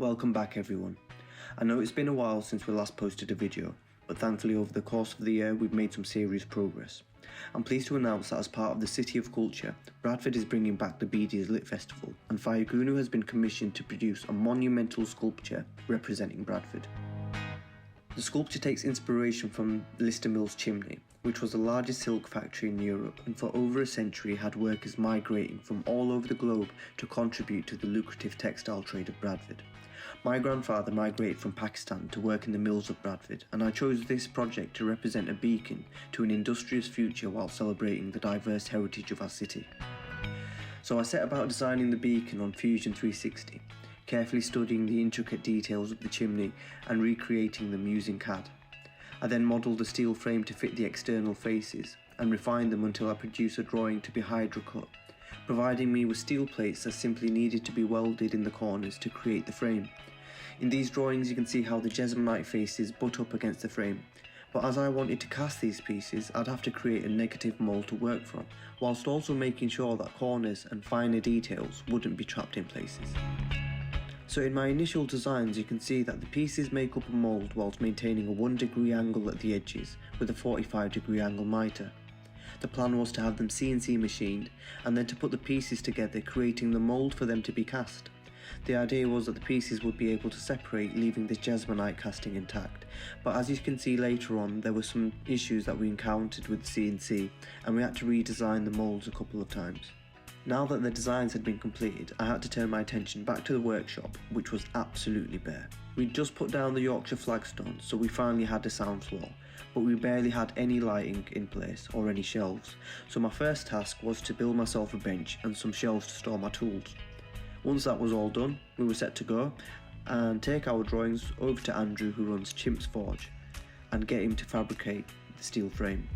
Welcome back everyone. I know it's been a while since we last posted a video, but thankfully over the course of the year we've made some serious progress. I'm pleased to announce that as part of the City of Culture, Bradford is bringing back the BTS Lit Festival, and Fayakunu has been commissioned to produce a monumental sculpture representing Bradford. The sculpture takes inspiration from Lister Mill's Chimney, which was the largest silk factory in Europe and for over a century had workers migrating from all over the globe to contribute to the lucrative textile trade of Bradford. My grandfather migrated from Pakistan to work in the mills of Bradford, and I chose this project to represent a beacon to an industrious future while celebrating the diverse heritage of our city. So I set about designing the beacon on Fusion 360, carefully studying the intricate details of the chimney and recreating them using CAD. I then modelled the steel frame to fit the external faces and refined them until I produced a drawing to be hydro-cut, providing me with steel plates that simply needed to be welded in the corners to create the frame. In these drawings you can see how the Jesmonite faces butt up against the frame, but as I wanted to cast these pieces I'd have to create a negative mould to work from, whilst also making sure that corners and finer details wouldn't be trapped in places. So in my initial designs you can see that the pieces make up a mould whilst maintaining a 1° angle at the edges with a 45° angle mitre. The plan was to have them CNC machined and then to put the pieces together, creating the mould for them to be cast. The idea was that the pieces would be able to separate, leaving the Jesmonite casting intact, but as you can see later on there were some issues that we encountered with CNC and we had to redesign the moulds a couple of times. Now that the designs had been completed, I had to turn my attention back to the workshop, which was absolutely bare. We'd just put down the Yorkshire flagstones, so we finally had a sound floor, but we barely had any lighting in place or any shelves, so my first task was to build myself a bench and some shelves to store my tools. Once that was all done, we were set to go and take our drawings over to Andrew, who runs Chimp's Forge, and get him to fabricate the steel frame.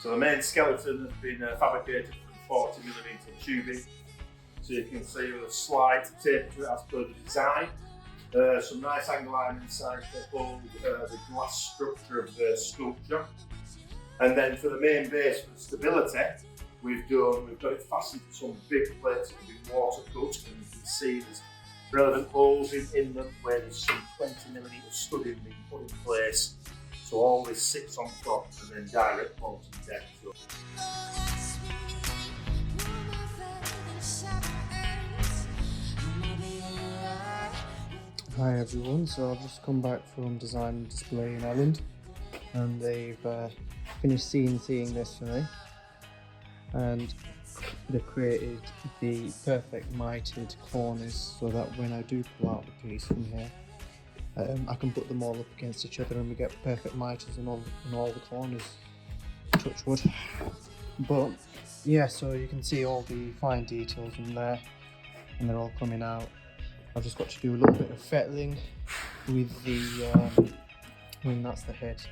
So the main skeleton has been fabricated from 40mm tubing. So you can see with a slight tape to it as per the design. Some nice angle line inside to hold the glass structure of the sculpture. And then for the main base, for the stability, we've got it fastened to some big plates that have been water cut, and you can see there's relevant holes in them where there's some 20mm studding being put in place. So all this sits on top and then direct bolts and deck. Hi everyone, so I've just come back from Design and Display in Ireland and they've finished CNCing this for me, and they've created the perfect mitered corners so that when I do pull out the piece from here I can put them all up against each other and we get perfect mitres in all the corners. Touch wood. But yeah, so you can see all the fine details in there and they're all coming out. I've just got to do a little bit of fettling with the that's the head.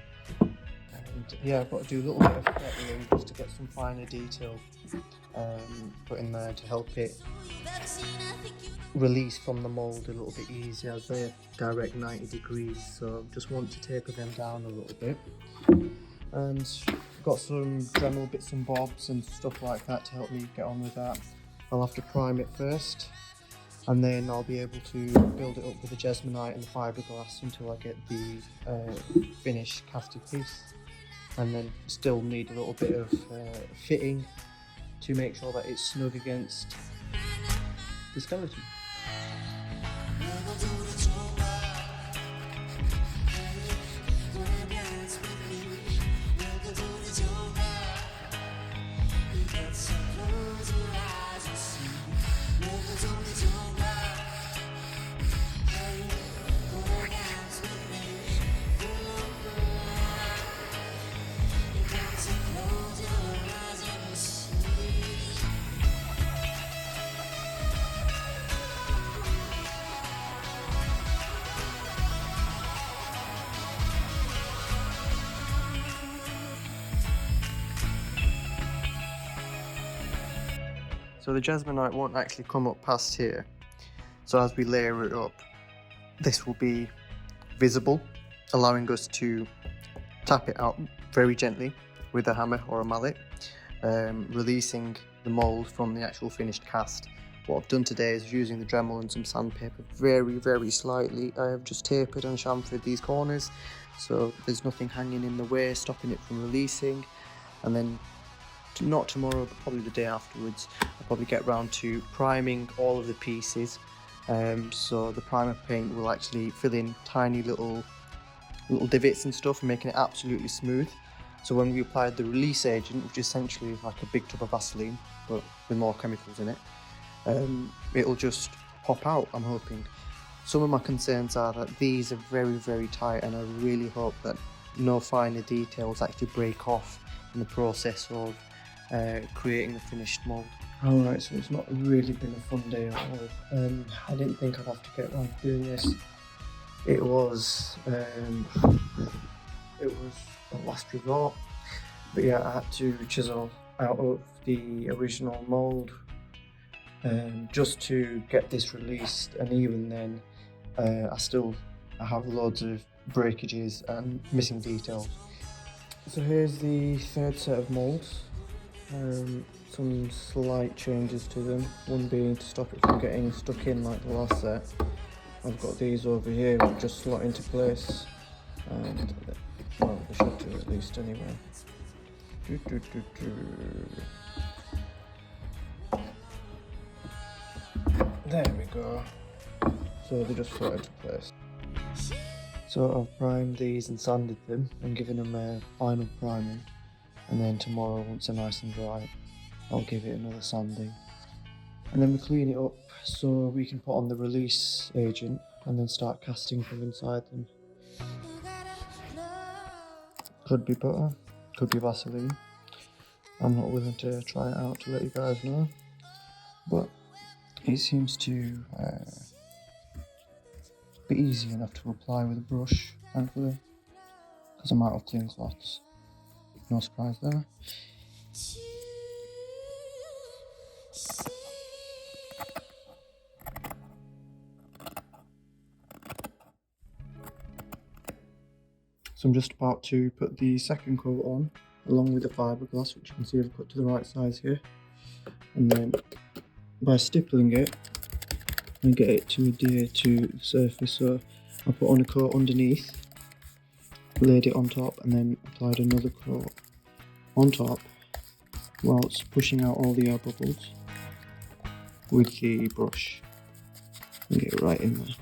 And yeah, I've got to do a little bit of fettling just to get some finer detail put in there to help it release from the mould a little bit easier, as they're direct 90 degrees, so I just want to taper them down a little bit. And got some Dremel bits and bobs and stuff like that to help me get on with that. I'll have to prime it first and then I'll be able to build it up with the Jesmonite and the fiberglass until I get the finished casted piece, and then still need a little bit of fitting to make sure that it's snug against the skeleton. So the Jesmonite won't actually come up past here. So as we layer it up, this will be visible, allowing us to tap it out very gently with a hammer or a mallet, releasing the mould from the actual finished cast. What I've done today is using the Dremel and some sandpaper very slightly. I have just tapered and chamfered these corners so there's nothing hanging in the way, stopping it from releasing. And then, not tomorrow, but probably the day afterwards, I'll probably get round to priming all of the pieces. So the primer paint will actually fill in tiny little divots and stuff, making it absolutely smooth. So when we applied the release agent, which is essentially like a big tub of Vaseline, but with more chemicals in it, it'll just pop out, I'm hoping. Some of my concerns are that these are very tight, and I really hope that no finer details actually break off in the process of creating the finished mould. Alright, so it's not really been a fun day at all. I didn't think I'd have to get around to doing this. It was a last resort, but yeah, I had to chisel out of the original mould just to get this released, and even then I have loads of breakages and missing details. So here's the third set of moulds. Some slight changes to them, one being to stop it from getting stuck in like the last set. I've got these over here which just slot into place, and well, they should do at least anyway. There we go. So they just slot into place. So I've primed these and sanded them and given them a final priming, and then tomorrow, once they're nice and dry, I'll give it another sanding. And then we clean it up so we can put on the release agent and then start casting from inside them. Could be butter, could be Vaseline. I'm not willing to try it out to let you guys know, but it seems to be easy enough to apply with a brush, thankfully, because I'm out of clean cloths. No surprise there. So I'm just about to put the second coat on, along with the fiberglass, which you can see I've cut to the right size here. And then by stippling it, and get it to adhere to the surface. So I put on a coat underneath, laid it on top, and then applied another coat on top whilst pushing out all the air bubbles with the brush and get it right in there.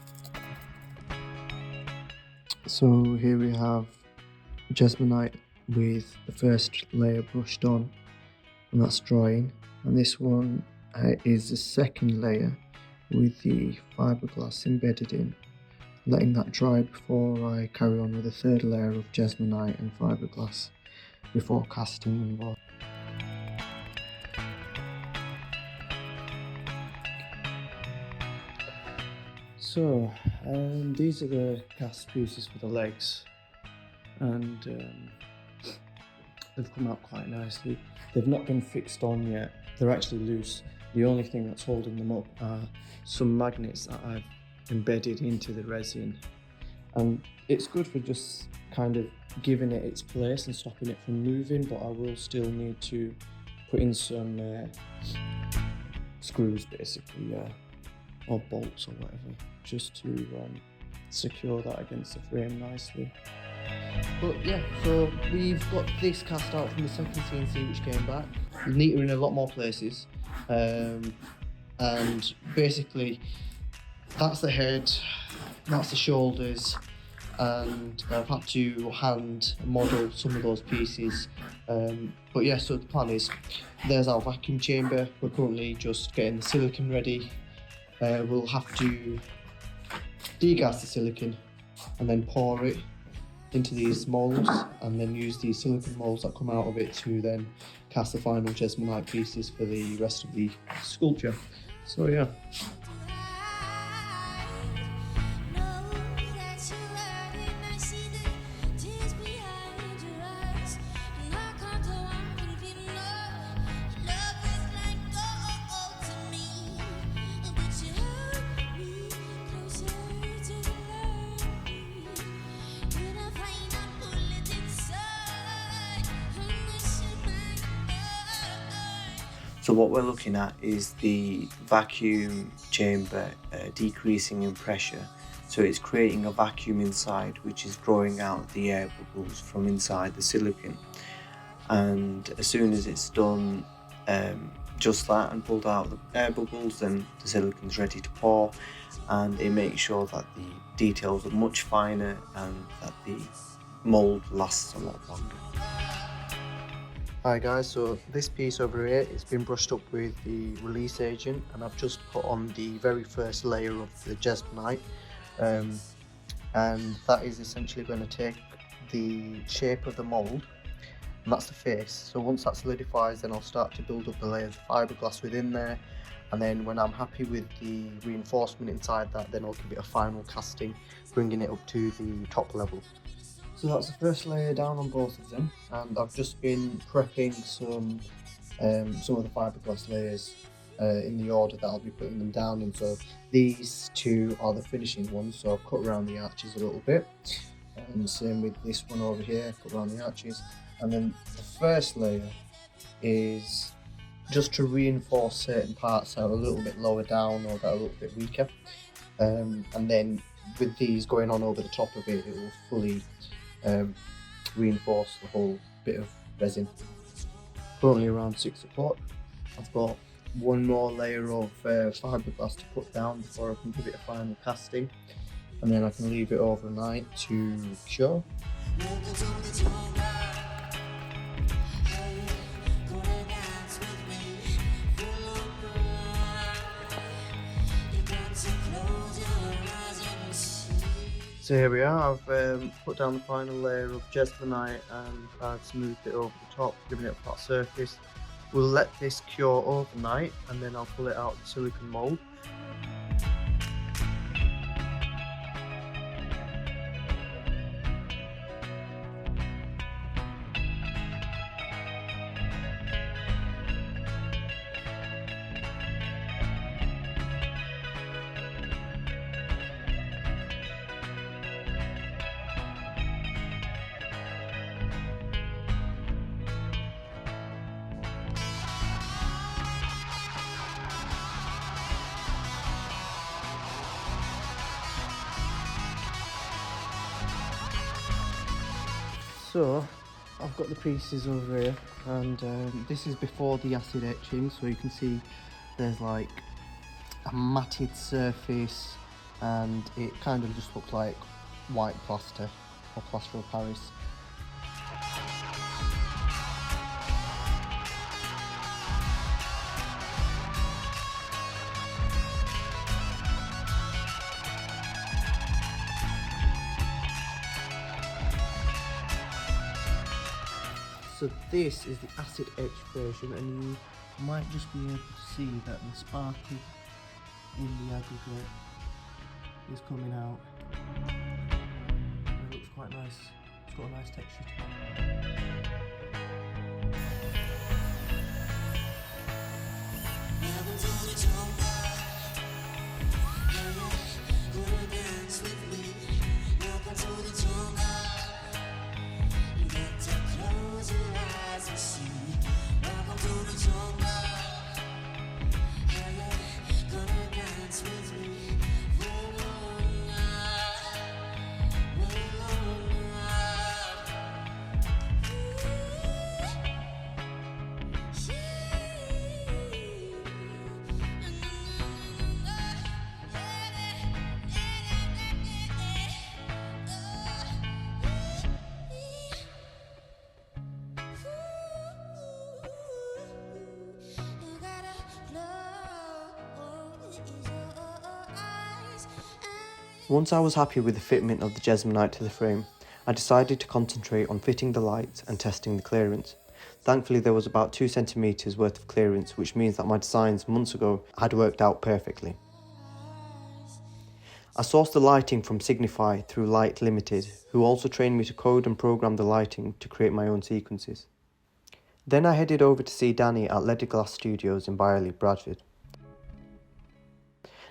So here we have Jesmonite with the first layer brushed on, and that's drying, and this one is the second layer with the fiberglass embedded in, letting that dry before I carry on with a third layer of Jesmonite and fiberglass before casting and wash. So these are the cast pieces for the legs, and they've come out quite nicely. They've not been fixed on yet, they're actually loose. The only thing that's holding them up are some magnets that I've embedded into the resin, and it's good for just kind of giving it its place and stopping it from moving, but I will still need to put in some screws basically, or bolts or whatever, just to secure that against the frame nicely. But yeah, so we've got this cast out from the second CNC which came back, neater in a lot more places, and basically that's the head, that's the shoulders, and I've had to hand model some of those pieces. But yeah, so the plan is, there's our vacuum chamber. We're currently just getting the silicone ready. We'll have to degas the silicone and then pour it into these moulds, and then use these silicone moulds that come out of it to then cast the final Jesmonite pieces for the rest of the sculpture. So yeah. So what we're looking at is the vacuum chamber decreasing in pressure. So it's creating a vacuum inside which is drawing out the air bubbles from inside the silicone. And as soon as it's done just that and pulled out the air bubbles, then the silicone's ready to pour, and it makes sure that the details are much finer and that the mould lasts a lot longer. Hi guys, so this piece over here, it's been brushed up with the release agent, and I've just put on the very first layer of the Jesmonite, and that is essentially going to take the shape of the mould, and that's the face. So once that solidifies, then I'll start to build up the layers of fiberglass within there, and then when I'm happy with the reinforcement inside that, then I'll give it a final casting, bringing it up to the top level. So that's the first layer down on both of them, and I've just been prepping some of the fiberglass layers in the order that I'll be putting them down in. So these two are the finishing ones, so I've cut around the arches a little bit, and same with this one over here, cut around the arches. And then the first layer is just to reinforce certain parts that are a little bit lower down or that are a little bit weaker, and then with these going on over the top of it, it will fully reinforce the whole bit of resin. Currently around 6 o'clock. I've got one more layer of fiberglass to put down before I can give it a final casting, and then I can leave it overnight to cure. So here we are, I've put down the final layer of Jesmonite and I've smoothed it over the top, giving it a flat surface. We'll let this cure overnight and then I'll pull it out of the silicone mould. So I've got the pieces over here, and this is before the acid etching, so you can see there's like a matted surface and it kind of just looks like white plaster or plaster of Paris. So this is the acid etch version, and you might just be able to see that the sparkle in the aggregate is coming out. And it looks quite nice. It's got a nice texture to it. Once I was happy with the fitment of the Jesmonite to the frame, I decided to concentrate on fitting the lights and testing the clearance. Thankfully there was about 2 centimetres worth of clearance, which means that my designs months ago had worked out perfectly. I sourced the lighting from Signify through Light Limited, who also trained me to code and program the lighting to create my own sequences. Then I headed over to see Danny at Leaded Glass Studios in Byerley, Bradford.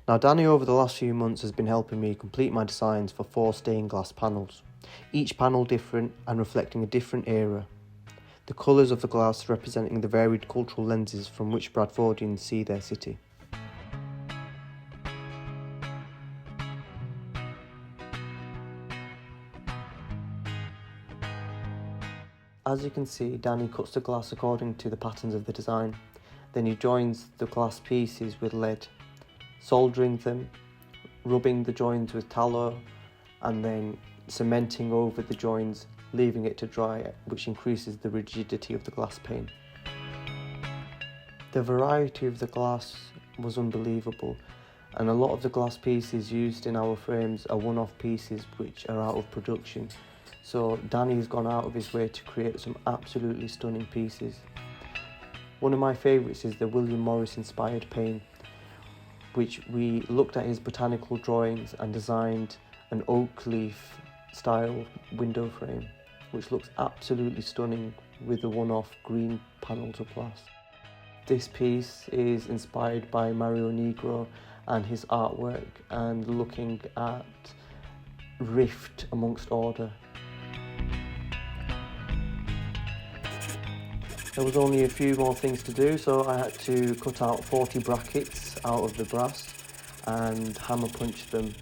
Now Danny over the last few months has been helping me complete my designs for 4 stained glass panels, each panel different and reflecting a different era. the colours of the glass representing the varied cultural lenses from which Bradfordians see their city. As you can see, Danny cuts the glass according to the patterns of the design. Then he joins the glass pieces with lead, soldering them, rubbing the joins with tallow, and then cementing over the joins, leaving it to dry, which increases the rigidity of the glass pane. The variety of the glass was unbelievable, and a lot of the glass pieces used in our frames are one-off pieces which are out of production. So Danny's gone out of his way to create some absolutely stunning pieces. One of my favourites is the William Morris inspired pane, which we looked at his botanical drawings and designed an oak leaf style window frame, which looks absolutely stunning with the one-off green panels of glass. This piece is inspired by Mario Negro and his artwork, and looking at rift amongst order. There was only a few more things to do, so I had to cut out 40 brackets out of the brass and hammer punch them